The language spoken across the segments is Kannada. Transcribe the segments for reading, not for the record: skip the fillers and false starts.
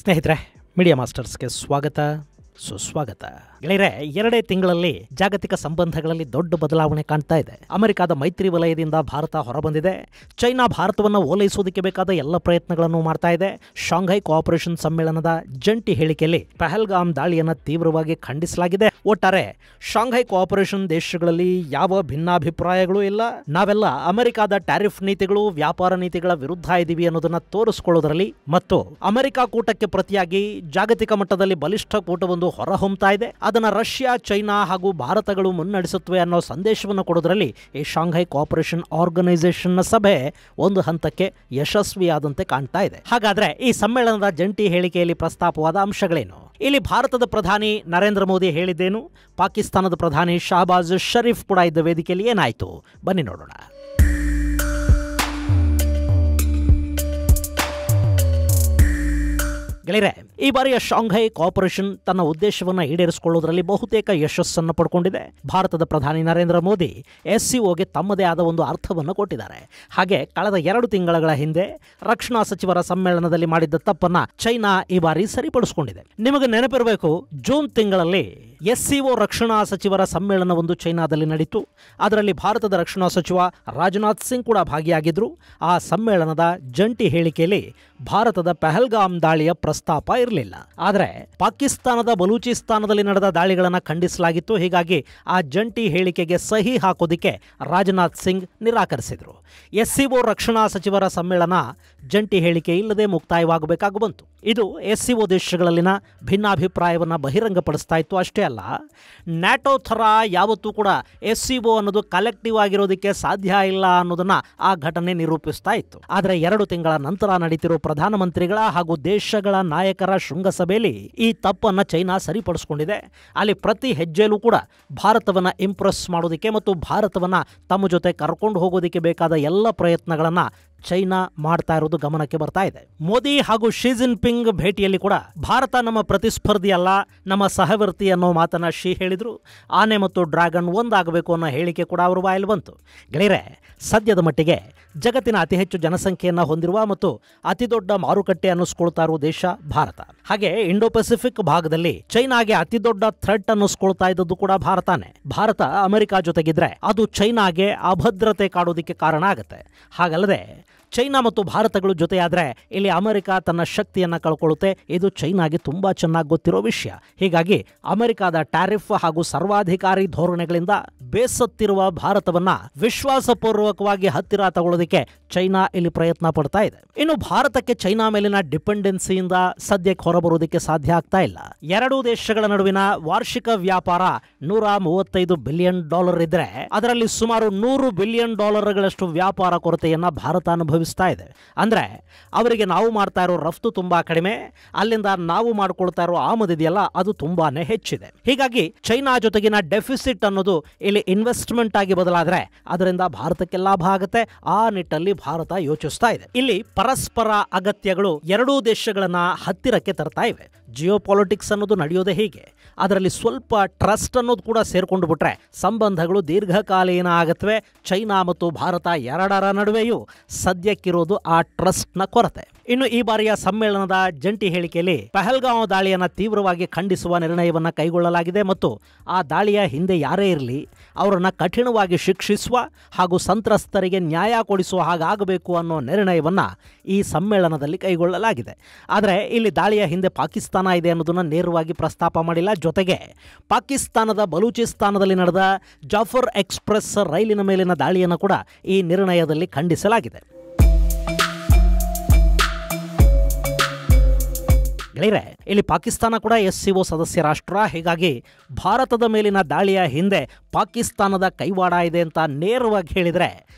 ಸ್ನೇಹಿತರೆ, ಮೀಡಿಯಾ ಮಾಸ್ಟರ್ಸ್ಗೆ ಸ್ವಾಗತ ಸುಸ್ವಾಗತ. ಗೆಳೆಯರೆ, 2 ತಿಂಗಳಲ್ಲಿ ಜಾಗತಿಕ ಸಂಬಂಧಗಳಲ್ಲಿ ದೊಡ್ಡ ಬದಲಾವಣೆ ಕಾಣ್ತಾ ಇದೆ. ಅಮೆರಿಕದ ಮೈತ್ರಿ ವಲಯದಿಂದ ಭಾರತ ಹೊರಬಂದಿದೆ. ಚೈನಾ ಭಾರತವನ್ನು ಓಲೈಸುವುದಕ್ಕೆ ಬೇಕಾದ ಎಲ್ಲ ಪ್ರಯತ್ನಗಳನ್ನು ಮಾಡ್ತಾ ಇದೆ. ಶಾಂಘೈ ಕೋಆಪರೇಷನ್ ಸಮ್ಮೇಳನದ ಜಂಟಿ ಹೇಳಿಕೆಯಲ್ಲಿ ಪಹಲ್ಗಾಮ್ ದಾಳಿಯನ್ನು ತೀವ್ರವಾಗಿ ಖಂಡಿಸಲಾಗಿದೆ. ಒಟ್ಟಾರೆ ಶಾಂಘೈ ಕೋಆಪರೇಷನ್ ದೇಶಗಳಲ್ಲಿ ಯಾವ ಭಿನ್ನಾಭಿಪ್ರಾಯಗಳು ಇಲ್ಲ. ನಾವೆಲ್ಲ ಅಮೆರಿಕದ ಟ್ಯಾರಿಫ್ ನೀತಿಗಳು, ವ್ಯಾಪಾರ ನೀತಿಗಳ ವಿರುದ್ಧ ಇದ್ದೀವಿ ಅನ್ನೋದನ್ನ ತೋರಿಸಿಕೊಳ್ಳೋದ್ರಲ್ಲಿ ಮತ್ತು ಅಮೆರಿಕ ಕೂಟಕ್ಕೆ ಪ್ರತಿಯಾಗಿ ಜಾಗತಿಕ ಮಟ್ಟದಲ್ಲಿ ಬಲಿಷ್ಠ ಕೂಟವೊಂದು ಹೊರಹೊಮ್ಮತಾ ಇದೆ. ಅದನ್ನ ರಷ್ಯಾ, ಚೈನಾ ಹಾಗೂ ಭಾರತಗಳು ಮುನ್ನಡೆಸುತ್ತವೆ ಅನ್ನೋ ಸಂದೇಶವನ್ನು ಕೊಡೋದ್ರಲ್ಲಿ ಈ ಶಾಂಘೈ ಕೋಆಪರೇಷನ್ ಆರ್ಗನೈಸೇಷನ್ನ ಸಭೆ ಒಂದು ಹಂತಕ್ಕೆ ಯಶಸ್ವಿಯಾದಂತೆ ಕಾಣ್ತಾ ಇದೆ. ಹಾಗಾದ್ರೆ ಈ ಸಮ್ಮೇಳನದ ಜಂಟಿ ಹೇಳಿಕೆಯಲ್ಲಿ ಪ್ರಸ್ತಾಪವಾದ ಅಂಶಗಳೇನು? ಇಲ್ಲಿ ಭಾರತದ ಪ್ರಧಾನಿ ನರೇಂದ್ರ ಮೋದಿ ಹೇಳಿದ್ದೇನು? ಪಾಕಿಸ್ತಾನದ ಪ್ರಧಾನಿ ಶಹಬಾಜ್ ಶರೀಫ್ ಕೂಡ ಇದ್ದ ವೇದಿಕೆಯಲ್ಲಿ ಏನಾಯಿತು? ಬನ್ನಿ ನೋಡೋಣ. ಗೆಳೆಯರೆ, ಈ ಬಾರಿಯ ಶಾಂಘೈ ಕೋಆಪರೇಷನ್ ತನ್ನ ಉದ್ದೇಶವನ್ನು ಈಡೇರಿಸಿಕೊಳ್ಳುವುದರಲ್ಲಿ ಬಹುತೇಕ ಯಶಸ್ಸನ್ನು ಪಡ್ಕೊಂಡಿದೆ. ಭಾರತದ ಪ್ರಧಾನಿ ನರೇಂದ್ರ ಮೋದಿ SCOಗೆ ತಮ್ಮದೇ ಆದ ಒಂದು ಅರ್ಥವನ್ನು ಕೊಟ್ಟಿದ್ದಾರೆ. ಹಾಗೆ ಕಳೆದ 2 ತಿಂಗಳ ಹಿಂದೆ ರಕ್ಷಣಾ ಸಚಿವರ ಸಮ್ಮೇಳನದಲ್ಲಿ ಮಾಡಿದ್ದ ತಪ್ಪನ್ನ ಚೈನಾ ಈ ಬಾರಿ ಸರಿಪಡಿಸಿಕೊಂಡಿದೆ. ನಿಮಗೆ ನೆನಪಿರಬೇಕು, ಜೂನ್ ತಿಂಗಳಲ್ಲಿ SCO ರಕ್ಷಣಾ ಸಚಿವರ ಸಮ್ಮೇಳನವೊಂದು ಚೈನಾದಲ್ಲಿ ನಡೆಯಿತು. ಅದರಲ್ಲಿ ಭಾರತದ ರಕ್ಷಣಾ ಸಚಿವ ರಾಜನಾಥ್ ಸಿಂಗ್ ಕೂಡ ಭಾಗಿಯಾಗಿದ್ದರು. ಆ ಸಮ್ಮೇಳನದ ಜಂಟಿ ಹೇಳಿಕೆಯಲ್ಲಿ ಭಾರತದ ಪಹಲ್ಗಾಮ್ ದಾಳಿಯ ಪ್ರಸ್ತಾಪ ಇರಲಿಲ್ಲ. ಆದರೆ ಪಾಕಿಸ್ತಾನದ ಬಲೂಚಿಸ್ತಾನದಲ್ಲಿ ನಡೆದ ದಾಳಿಗಳನ್ನು ಖಂಡಿಸಲಾಗಿತ್ತು. ಹೀಗಾಗಿ ಆ ಜಂಟಿ ಹೇಳಿಕೆಗೆ ಸಹಿ ಹಾಕೋದಿಕ್ಕೆ ರಾಜನಾಥ್ ಸಿಂಗ್ ನಿರಾಕರಿಸಿದರು. SCO ರಕ್ಷಣಾ ಸಚಿವರ ಸಮ್ಮೇಳನ ಜಂಟಿ ಹೇಳಿಕೆ ಇಲ್ಲದೆ ಮುಕ್ತಾಯವಾಗಬೇಕಾಗಿ ಬಂತು. ಇದು SCO ದೇಶಗಳಲ್ಲಿನ ಭಿನ್ನಾಭಿಪ್ರಾಯವನ್ನು ಬಹಿರಂಗಪಡಿಸ್ತಾ ಇತ್ತು. ಅಷ್ಟೇ ಅಲ್ಲ, ನ್ಯಾಟೋ ಥರ ಯಾವತ್ತೂ ಕೂಡ SCO ಅನ್ನೋದು ಕಲೆಕ್ಟಿವ್ ಆಗಿರೋದಕ್ಕೆ ಸಾಧ್ಯ ಇಲ್ಲ ಅನ್ನೋದನ್ನ ಆ ಘಟನೆ ನಿರೂಪಿಸ್ತಾ ಇತ್ತು. ಆದರೆ 2 ತಿಂಗಳ ನಂತರ ನಡೀತಿರೋ ಪ್ರಧಾನಮಂತ್ರಿಗಳ ಹಾಗೂ ದೇಶಗಳ ನಾಯಕರ ಶೃಂಗಸಭೆಯಲ್ಲಿ ಈ ತಪ್ಪನ್ನು ಚೈನಾ ಸರಿಪಡಿಸಿಕೊಂಡಿದೆ. ಅಲ್ಲಿ ಪ್ರತಿ ಹೆಜ್ಜೆಯಲ್ಲೂ ಕೂಡ ಭಾರತವನ್ನು ಇಂಪ್ರೆಸ್ ಮಾಡೋದಕ್ಕೆ ಮತ್ತು ಭಾರತವನ್ನು ತಮ್ಮ ಜೊತೆ ಕರ್ಕೊಂಡು ಹೋಗೋದಕ್ಕೆ ಬೇಕಾದ ಎಲ್ಲ ಪ್ರಯತ್ನಗಳನ್ನು ಚೈನಾ ಮಾಡ್ತಾ ಇರೋದು ಗಮನಕ್ಕೆ ಬರ್ತಾ ಇದೆ. ಮೋದಿ ಹಾಗೂ ಶಿ ಜಿನ್ಪಿಂಗ್ ಭೇಟಿಯಲ್ಲಿ ಕೂಡ ಭಾರತ ನಮ್ಮ ಪ್ರತಿಸ್ಪರ್ಧಿ ಅಲ್ಲ, ನಮ್ಮ ಸಹವರ್ತಿ ಅನ್ನೋ ಮಾತನ್ನ ಶಿ ಹೇಳಿದ್ರು. ಆನೆ ಮತ್ತು ಡ್ರ್ಯಾಗನ್ ಒಂದಾಗಬೇಕು ಅನ್ನೋ ಹೇಳಿಕೆ ಕೂಡ ಅವರ ಬಾಯಲ್ಲಿ ಬಂತು. ಗೆಳೆಯರೆ, ಸದ್ಯದ ಮಟ್ಟಿಗೆ ಜಗತ್ತಿನ ಅತಿ ಹೆಚ್ಚು ಜನಸಂಖ್ಯೆಯನ್ನು ಹೊಂದಿರುವ ಮತ್ತು ಅತಿ ದೊಡ್ಡ ಮಾರುಕಟ್ಟೆ ಅನ್ನಿಸ್ಕೊಳ್ತಾ ಇರುವ ದೇಶ ಭಾರತ. ಹಾಗೆ ಇಂಡೋ ಪೆಸಿಫಿಕ್ ಭಾಗದಲ್ಲಿ ಚೈನಾಗೆ ಅತಿ ದೊಡ್ಡ ಥ್ರೆಟ್ ಅನ್ನಿಸ್ಕೊಳ್ತಾ ಇದ್ದದ್ದು ಕೂಡ ಭಾರತನೇ. ಭಾರತ ಅಮೆರಿಕ ಜೊತೆಗಿದ್ರೆ ಅದು ಚೈನಾಗೆ ಅಭದ್ರತೆ ಕಾಡೋದಕ್ಕೆ ಕಾರಣ ಆಗುತ್ತೆ. ಹಾಗಲ್ಲದೆ ಚೈನಾ ಮತ್ತು ಭಾರತಗಳು ಜೊತೆಯಾದರೆ ಇಲ್ಲಿ ಅಮೆರಿಕ ತನ್ನ ಶಕ್ತಿಯನ್ನು ಕಳ್ಕೊಳ್ಳುತ್ತೆ. ಇದು ಚೈನಾಗೆ ತುಂಬ ಚೆನ್ನಾಗಿ ಗೊತ್ತಿರೋ ವಿಷಯ. ಹೀಗಾಗಿ ಅಮೆರಿಕದ ಟ್ಯಾರಿಫ್ ಹಾಗೂ ಸರ್ವಾಧಿಕಾರಿ ಧೋರಣೆಗಳಿಂದ ಬೇಸತ್ತಿರುವ ಭಾರತವನ್ನ ವಿಶ್ವಾಸಪೂರ್ವಕವಾಗಿ ಹತ್ತಿರ ತಗೊಳ್ಳೋದಕ್ಕೆ ಚೈನಾ ಇಲ್ಲಿ ಪ್ರಯತ್ನ ಪಡ್ತಾ ಇದೆ. ಇನ್ನು ಭಾರತಕ್ಕೆ ಚೈನಾ ಮೇಲಿನ ಡಿಪೆಂಡೆನ್ಸಿಯಿಂದ ಸದ್ಯಕ್ಕೆ ಹೊರಬರುವುದಕ್ಕೆ ಸಾಧ್ಯ ಆಗ್ತಾ ಇಲ್ಲ. 2 ದೇಶಗಳ ನಡುವಿನ ವಾರ್ಷಿಕ ವ್ಯಾಪಾರ $135 ಬಿಲಿಯನ್ ಇದ್ರೆ ಅದರಲ್ಲಿ ಸುಮಾರು $100 ಬಿಲಿಯನ್ ವ್ಯಾಪಾರ ಕೊರತೆಯನ್ನ ಭಾರತ ಅನುಭವಿಸ್ತಾ ಇದೆ. ಅಂದ್ರೆ ಅವರಿಗೆ ನಾವು ಮಾಡ್ತಾ ಇರೋ ರಫ್ತು ತುಂಬಾ ಕಡಿಮೆ, ಅಲ್ಲಿಂದ ನಾವು ಮಾಡ್ಕೊಳ್ತಾ ಇರೋ ಆಮದಿದೆಯಲ್ಲ ಅದು ತುಂಬಾನೇ ಹೆಚ್ಚಿದೆ. ಹೀಗಾಗಿ ಚೈನಾ ಜೊತೆಗಿನ ಡೆಫಿಸಿಟ್ ಅನ್ನೋದು ಇಲ್ಲಿ ಇನ್ವೆಸ್ಟ್ಮೆಂಟ್ ಆಗಿ ಬದಲಾದ್ರೆ ಅದರಿಂದ ಭಾರತಕ್ಕೆ ಲಾಭ ಆಗುತ್ತೆ. ಆ ನಿಟ್ಟಲ್ಲಿ ಭಾರತ ಯೋಚಿಸ್ತಾ ಇದೆ. ಇಲ್ಲಿ ಪರಸ್ಪರ ಅಗತ್ಯಗಳು 2 ದೇಶಗಳನ್ನ ಹತ್ತಿರಕ್ಕೆ ತರ್ತಾ ಇವೆ. ಜಿಯೋಪಾಲಿಟಿಕ್ಸ್ ಅನ್ನೋದು ನಡೆಯೋದೇ ಹೀಗೆ. ಅದರಲ್ಲಿ ಸ್ವಲ್ಪ ಟ್ರಸ್ಟ್ ಅನ್ನೋದು ಕೂಡ ಸೇರ್ಕೊಂಡು ಬಿಟ್ರೆ ಸಂಬಂಧಗಳು ದೀರ್ಘಕಾಲೀನ ಆಗತ್ವೆ. ಚೈನಾ ಮತ್ತು ಭಾರತ ಎರಡರ ನಡುವೆಯೂ ಸದ್ಯಕ್ಕಿರೋದು ಆ ಟ್ರಸ್ಟ್ನ ಕೊರತೆ. ಇನ್ನು ಈ ಬಾರಿಯ ಸಮ್ಮೇಳನದ ಜಂಟಿ ಹೇಳಿಕೆಯಲ್ಲಿ ಪಹಲ್ಗಾಂವ್ ದಾಳಿಯನ್ನು ತೀವ್ರವಾಗಿ ಖಂಡಿಸುವ ನಿರ್ಣಯವನ್ನು ಕೈಗೊಳ್ಳಲಾಗಿದೆ ಮತ್ತು ಆ ದಾಳಿಯ ಹಿಂದೆ ಯಾರೇ ಇರಲಿ ಅವರನ್ನು ಕಠಿಣವಾಗಿ ಶಿಕ್ಷಿಸುವ ಹಾಗೂ ಸಂತ್ರಸ್ತರಿಗೆ ನ್ಯಾಯ ಕೊಡಿಸುವ ಹಾಗಾಗಬೇಕು ಅನ್ನೋ ನಿರ್ಣಯವನ್ನು ಈ ಸಮ್ಮೇಳನದಲ್ಲಿ ಕೈಗೊಳ್ಳಲಾಗಿದೆ. ಆದರೆ ಇಲ್ಲಿ ದಾಳಿಯ ಹಿಂದೆ ಪಾಕಿಸ್ತಾನ ಇದೆ ಅನ್ನೋದನ್ನು ನೇರವಾಗಿ ಪ್ರಸ್ತಾಪ ಮಾಡಿಲ್ಲ. ಜೊತೆಗೆ ಪಾಕಿಸ್ತಾನದ ಬಲೂಚಿಸ್ತಾನದಲ್ಲಿ ನಡೆದ ಜಾಫರ್ ಎಕ್ಸ್ಪ್ರೆಸ್ ರೈಲಿನ ಮೇಲಿನ ದಾಳಿಯನ್ನು ಕೂಡ ಈ ನಿರ್ಣಯದಲ್ಲಿ ಖಂಡಿಸಲಾಗಿದೆ. ಗೆಳೆಯರೆ, ಇಲ್ಲಿ ಪಾಕಿಸ್ತಾನ ಕೂಡ SCO ಸದಸ್ಯ ರಾಷ್ಟ್ರ. ಹೀಗಾಗಿ ಭಾರತದ ಮೇಲಿನ ದಾಳಿಯ ಹಿಂದೆ ಪಾಕಿಸ್ತಾನದ ಕೈವಾಡ ಇದೆ ಅಂತ ನೇರವಾಗಿ ಹೇಳಿದರೆ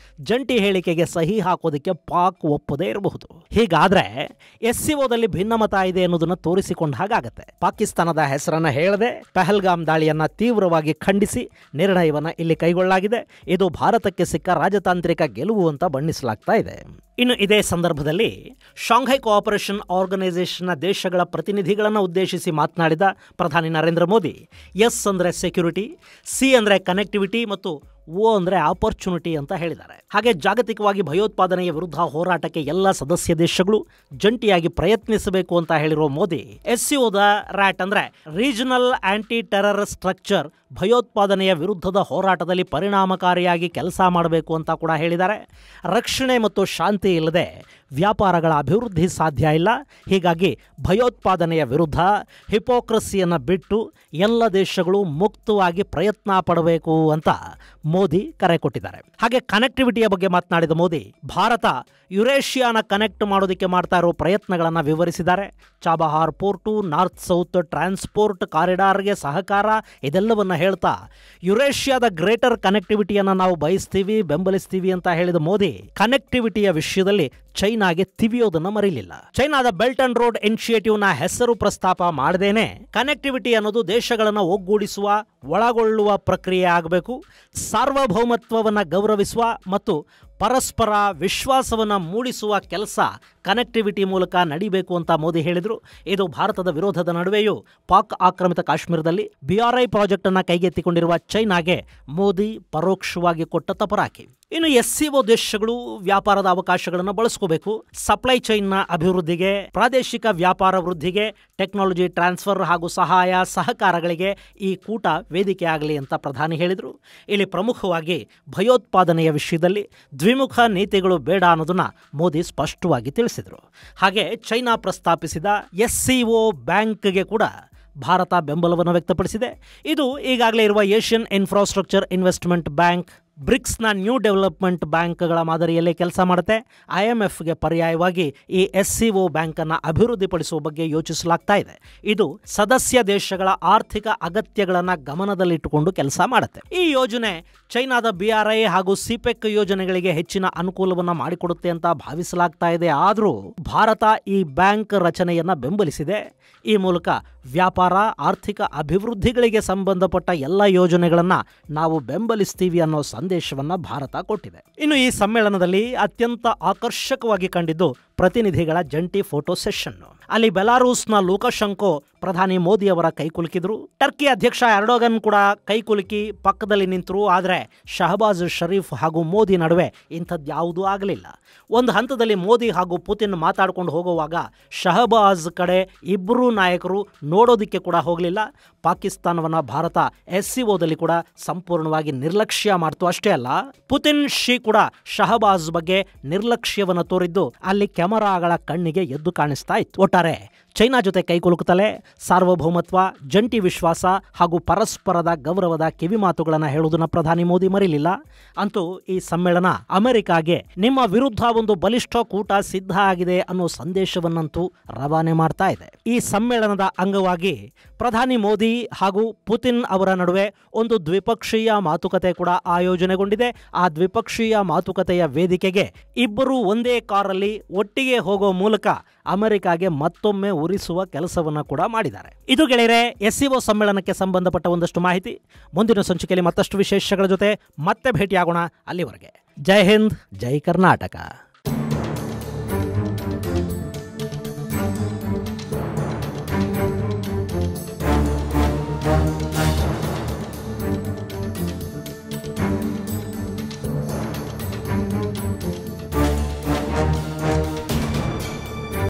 ಜಂಟಿ ಹೇಳಿಕೆಗೆ ಸಹಿ ಹಾಕೋದಕ್ಕೆ ಪಾಕ್ ಒಪ್ಪದೇ ಇರಬಹುದು. ಹೀಗಾದ್ರೆ SCOದಲ್ಲಿ ಭಿನ್ನಮತ ಇದೆ ಅನ್ನೋದನ್ನ ತೋರಿಸಿಕೊಂಡ ಹಾಗಾಗತ್ತೆ. ಪಾಕಿಸ್ತಾನದ ಹೆಸರನ್ನ ಹೇಳದೆ ಪಹಲ್ಗಾಮ್ ದಾಳಿಯನ್ನ ತೀವ್ರವಾಗಿ ಖಂಡಿಸಿ ನಿರ್ಣಯವನ್ನ ಇಲ್ಲಿ ಕೈಗೊಳ್ಳಲಾಗಿದೆ. ಇದು ಭಾರತಕ್ಕೆ ಸಿಕ್ಕ ರಾಜತಾಂತ್ರಿಕ ಗೆಲುವು ಅಂತ ಬಣ್ಣಿಸಲಾಗ್ತಾ ಇದೆ. ಇನ್ನು ಇದೇ ಸಂದರ್ಭದಲ್ಲಿ ಶಾಂಘೈ ಕೋಆಪರೇಷನ್ ಆರ್ಗನೈಸೇಷನ್ನ ದೇಶಗಳ ಪ್ರತಿನಿಧಿಗಳನ್ನು ಉದ್ದೇಶಿಸಿ ಮಾತನಾಡಿದ ಪ್ರಧಾನಿ ನರೇಂದ್ರ ಮೋದಿ, ಎಸ್ ಅಂದರೆ ಸೆಕ್ಯೂರಿಟಿ, ಸಿ ಅಂದರೆ ಕನೆಕ್ಟಿವಿಟಿ ಮತ್ತು ಓ ಅಂದರೆ ಆಪರ್ಚುನಿಟಿ ಅಂತ ಹೇಳಿದ್ದಾರೆ. ಹಾಗೆ ಜಾಗತಿಕವಾಗಿ ಭಯೋತ್ಪಾದನೆಯ ವಿರುದ್ಧ ಹೋರಾಟಕ್ಕೆ ಎಲ್ಲ ಸದಸ್ಯ ದೇಶಗಳು ಜಂಟಿಯಾಗಿ ಪ್ರಯತ್ನಿಸಬೇಕು ಅಂತ ಹೇಳಿರೋ ಮೋದಿ SCOದ ರ್ಯಾಟ್ ಅಂದರೆ ರೀಜನಲ್ ಆಂಟಿ ಟೆರರ್ ಸ್ಟ್ರಕ್ಚರ್ ಭಯೋತ್ಪಾದನೆಯ ವಿರುದ್ಧದ ಹೋರಾಟದಲ್ಲಿ ಪರಿಣಾಮಕಾರಿಯಾಗಿ ಕೆಲಸ ಮಾಡಬೇಕು ಅಂತ ಕೂಡ ಹೇಳಿದ್ದಾರೆ. ರಕ್ಷಣೆ ಮತ್ತು ಶಾಂತಿ ಇಲ್ಲದೆ ವ್ಯಾಪಾರಗಳ ಅಭಿವೃದ್ಧಿ ಸಾಧ್ಯ ಇಲ್ಲ. ಹೀಗಾಗಿ ಭಯೋತ್ಪಾದನೆಯ ವಿರುದ್ಧ ಹಿಪೋಕ್ರಸಿಯನ್ನು ಬಿಟ್ಟು ಎಲ್ಲ ದೇಶಗಳು ಮುಕ್ತವಾಗಿ ಪ್ರಯತ್ನ ಪಡಬೇಕು ಅಂತ ಮೋದಿ ಕರೆ ಕೊಟ್ಟಿದ್ದಾರೆ. ಹಾಗೆ ಕನೆಕ್ಟಿವಿಟಿಯ ಬಗ್ಗೆ ಮಾತನಾಡಿದ ಮೋದಿ ಭಾರತ ಯುರೇಷಿಯಾನ ಕನೆಕ್ಟ್ ಮಾಡೋದಕ್ಕೆ ಮಾಡ್ತಾ ಇರೋ ಪ್ರಯತ್ನಗಳನ್ನು ವಿವರಿಸಿದ್ದಾರೆ. Chabahar port, north south transport ಕಾರಿಡಾರ್ಗೆ ಸಹಕಾರ, ಇದೆಲ್ಲವನ್ನು ಹೇಳ್ತಾ ಯುರೇಷಿಯಾದ ಗ್ರೇಟರ್ ಕನೆಕ್ಟಿವಿಟಿಯನ್ನು ನಾವು ಬಯಸ್ತೀವಿ, ಬೆಂಬಲಿಸ್ತೀವಿ ಅಂತ ಹೇಳಿದ ಮೋದಿ ಕನೆಕ್ಟಿವಿಟಿಯ ವಿಷಯದಲ್ಲಿ ಚೈನಾಗೆ ತಿವಿಯೋದನ್ನು ಮರೀಲಿಲ್ಲ. ಚೈನಾದ ಬೆಲ್ಟ್ ಅಂಡ್ ರೋಡ್ ಇನಿಷಿಯೇಟಿವ್ನ ಹೆಸರು ಪ್ರಸ್ತಾಪ ಮಾಡದೇನೆ ಕನೆಕ್ಟಿವಿಟಿ ಅನ್ನೋದು ದೇಶಗಳನ್ನು ಒಗ್ಗೂಡಿಸುವ, ಒಳಗೊಳ್ಳುವ ಪ್ರಕ್ರಿಯೆ ಆಗಬೇಕು, ಸಾರ್ವಭೌಮತ್ವವನ್ನು ಗೌರವಿಸುವ ಮತ್ತು ಪರಸ್ಪರ ವಿಶ್ವಾಸವನ್ನು ಮೂಡಿಸುವ ಕೆಲಸ ಕನೆಕ್ಟಿವಿಟಿ ಮೂಲಕ ನಡಿಬೇಕು ಅಂತ ಮೋದಿ ಹೇಳಿದರು. ಇದು ಭಾರತದ ವಿರೋಧದ ನಡುವೆಯೂ ಪಾಕ್ ಆಕ್ರಮಿತ ಕಾಶ್ಮೀರದಲ್ಲಿ BRI ಪ್ರಾಜೆಕ್ಟ್ ಅನ್ನು ಕೈಗೆತ್ತಿಕೊಂಡಿರುವ ಚೈನಾಗೆ ಮೋದಿ ಪರೋಕ್ಷವಾಗಿ ಕೊಟ್ಟ ತಪರಾಕಿ. ಇನ್ನು SCO ದೇಶಗಳು ವ್ಯಾಪಾರದ ಅವಕಾಶಗಳನ್ನು ಬಳಸ್ಕೋಬೇಕು. ಸಪ್ಲೈ ಚೈನ್ನ ಅಭಿವೃದ್ಧಿಗೆ, ಪ್ರಾದೇಶಿಕ ವ್ಯಾಪಾರ ವೃದ್ಧಿಗೆ, ಟೆಕ್ನಾಲಜಿ ಟ್ರಾನ್ಸ್ಫರ್ ಹಾಗೂ ಸಹಾಯ ಸಹಕಾರಗಳಿಗೆ ಈ ಕೂಟ ವೇದಿಕೆ ಆಗಲಿ ಅಂತ ಪ್ರಧಾನಿ ಹೇಳಿದರು. ಇಲ್ಲಿ ಪ್ರಮುಖವಾಗಿ ಭಯೋತ್ಪಾದನೆಯ ವಿಷಯದಲ್ಲಿ ದ್ವಿಮುಖ ನೀತಿಗಳು ಬೇಡ ಅನ್ನೋದನ್ನ ಮೋದಿ ಸ್ಪಷ್ಟವಾಗಿ ತಿಳಿಸಿದರು. ಹಾಗೆ ಚೈನಾ ಪ್ರಸ್ತಾಪಿಸಿದ SCO ಬ್ಯಾಂಕ್ಗೆ ಕೂಡ ಭಾರತ ಬೆಂಬಲವನ್ನು ವ್ಯಕ್ತಪಡಿಸಿದೆ. ಇದು ಈಗಾಗಲೇ ಇರುವ ಏಷ್ಯನ್ ಇನ್ಫ್ರಾಸ್ಟ್ರಕ್ಚರ್ ಇನ್ವೆಸ್ಟ್ಮೆಂಟ್ ಬ್ಯಾಂಕ್, ಬ್ರಿಕ್ಸ್ನ ನ್ಯೂ ಡೆವಲಪ್ಮೆಂಟ್ ಬ್ಯಾಂಕ್ಗಳ ಮಾದರಿಯಲ್ಲೇ ಕೆಲಸ ಮಾಡುತ್ತೆ. IMFಗೆ ಪರ್ಯಾಯವಾಗಿ ಈ SCO ಬ್ಯಾಂಕನ್ನು ಅಭಿವೃದ್ಧಿಪಡಿಸುವ ಬಗ್ಗೆ ಯೋಚಿಸಲಾಗ್ತಾ ಇದೆ. ಇದು ಸದಸ್ಯ ದೇಶಗಳ ಆರ್ಥಿಕ ಅಗತ್ಯಗಳನ್ನು ಗಮನದಲ್ಲಿಟ್ಟುಕೊಂಡು ಕೆಲಸ ಮಾಡುತ್ತೆ. ಈ ಯೋಜನೆ ಚೈನಾದ BRI ಹಾಗೂ CPEC ಯೋಜನೆಗಳಿಗೆ ಹೆಚ್ಚಿನ ಅನುಕೂಲವನ್ನು ಮಾಡಿಕೊಡುತ್ತೆ ಅಂತ ಭಾವಿಸಲಾಗ್ತಾ ಇದೆ. ಆದರೂ ಭಾರತ ಈ ಬ್ಯಾಂಕ್ ರಚನೆಯನ್ನು ಬೆಂಬಲಿಸಿದೆ. ಈ ಮೂಲಕ ವ್ಯಾಪಾರ, ಆರ್ಥಿಕ ಅಭಿವೃದ್ಧಿಗಳಿಗೆ ಸಂಬಂಧಪಟ್ಟ ಎಲ್ಲ ಯೋಜನೆಗಳನ್ನು ನಾವು ಬೆಂಬಲಿಸ್ತೀವಿ ಅನ್ನೋ ಸಂದೇಶವನ್ನು ಭಾರತ ಕೊಟ್ಟಿದೆ. ಇನ್ನು ಈ ಸಮ್ಮೇಳನದಲ್ಲಿ ಅತ್ಯಂತ ಆಕರ್ಷಕವಾಗಿ ಕಂಡಿದ್ದು ಪ್ರತಿನಿಧಿಗಳ ಜಂಟಿ ಫೋಟೋ ಸೆಷನ್. ಅಲ್ಲಿ ಬೆಲಾರೂಸ್ನ ಲೂಕಶೆಂಕೋ ಪ್ರಧಾನಿ ಮೋದಿ ಅವರ ಕೈಕುಲುಕಿದ್ರು. ಟರ್ಕಿ ಅಧ್ಯಕ್ಷ ಎರ್ಡೋಗನ್ ಕೂಡ ಕೈಕುಲುಕಿ ಪಕ್ಕದಲ್ಲಿ ನಿಂತರು. ಆದರೆ ಶಹಬಾಜ್ ಶರೀಫ್ ಹಾಗೂ ಮೋದಿ ನಡುವೆ ಇಂಥದ್ದು ಯಾವುದೂ ಆಗಲಿಲ್ಲ. ಒಂದು ಹಂತದಲ್ಲಿ ಮೋದಿ ಹಾಗೂ ಪುತಿನ್ ಮಾತಾಡ್ಕೊಂಡು ಹೋಗುವಾಗ ಶಹಬಾಜ್ ಕಡೆ ಇಬ್ಬರೂ ನಾಯಕರು ನೋಡೋದಕ್ಕೆ ಕೂಡ ಹೋಗಲಿಲ್ಲ. ಪಾಕಿಸ್ತಾನವನ್ನು ಭಾರತ SCOದಲ್ಲಿ ಕೂಡ ಸಂಪೂರ್ಣವಾಗಿ ನಿರ್ಲಕ್ಷ್ಯ ಮಾಡ್ತು. ಅಷ್ಟೇ ಅಲ್ಲ, ಪುತಿನ್ ಶಿ ಕೂಡ ಶಹಬಾಜ್ ಬಗ್ಗೆ ನಿರ್ಲಕ್ಷ್ಯವನ್ನು ತೋರಿದ್ದು ಅಲ್ಲಿ ಕ್ಯಾಮರಾಗಳ ಕಣ್ಣಿಗೆ ಎದ್ದು ಕಾಣಿಸ್ತಾ ಇತ್ತು. ಒಟ್ಟಾರೆ ಚೈನಾ ಜೊತೆ ಕೈಕುಲುಕುತ್ತಲೇ ಸಾರ್ವಭೌಮತ್ವ, ಜಂಟಿ ವಿಶ್ವಾಸ ಹಾಗೂ ಪರಸ್ಪರದ ಗೌರವದ ಕಿವಿಮಾತುಗಳನ್ನು ಹೇಳುವುದನ್ನು ಪ್ರಧಾನಿ ಮೋದಿ ಮರಿಲಿಲ್ಲ. ಅಂತೂ ಈ ಸಮ್ಮೇಳನ ಅಮೆರಿಕಾಗೆ ನಿಮ್ಮ ವಿರುದ್ಧ ಒಂದು ಬಲಿಷ್ಠ ಕೂಟ ಸಿದ್ಧ ಆಗಿದೆ ಅನ್ನೋ ಸಂದೇಶವನ್ನಂತೂ ರವಾನೆ ಮಾಡ್ತಾ ಇದೆ. ಈ ಸಮ್ಮೇಳನದ ಅಂಗವಾಗಿ ಪ್ರಧಾನಿ ಮೋದಿ ಹಾಗೂ ಪುತಿನ್ ಅವರ ನಡುವೆ ಒಂದು ದ್ವಿಪಕ್ಷೀಯ ಮಾತುಕತೆ ಕೂಡ ಆಯೋಜನೆಗೊಂಡಿದೆ. ಆ ದ್ವಿಪಕ್ಷೀಯ ಮಾತುಕತೆಯ ವೇದಿಕೆಗೆ ಇಬ್ಬರು ಒಂದೇ ಕಾರಲ್ಲಿ ಒಟ್ಟಿಗೆ ಹೋಗೋ ಮೂಲಕ ಅಮೆರಿಕಾಗೆ ಮತ್ತೊಮ್ಮೆ ಉರಿಸುವ ಕೆಲಸವನ್ನು ಕೂಡ ಮಾಡಿದ್ದಾರೆ. ಇದು ಗೆಳೆಯರೆ SCO ಸಮ್ಮೇಳನಕ್ಕೆ ಸಂಬಂಧಪಟ್ಟ ಒಂದಷ್ಟು ಮಾಹಿತಿ. ಮುಂದಿನ ಸಂಚಿಕೆಯಲ್ಲಿ ಮತ್ತಷ್ಟು ವಿಶೇಷಗಳ ಜೊತೆ ಮತ್ತೆ ಭೇಟಿಯಾಗೋಣ. ಅಲ್ಲಿವರೆಗೆ ಜೈ ಹಿಂದ್, ಜೈ ಕರ್ನಾಟಕ.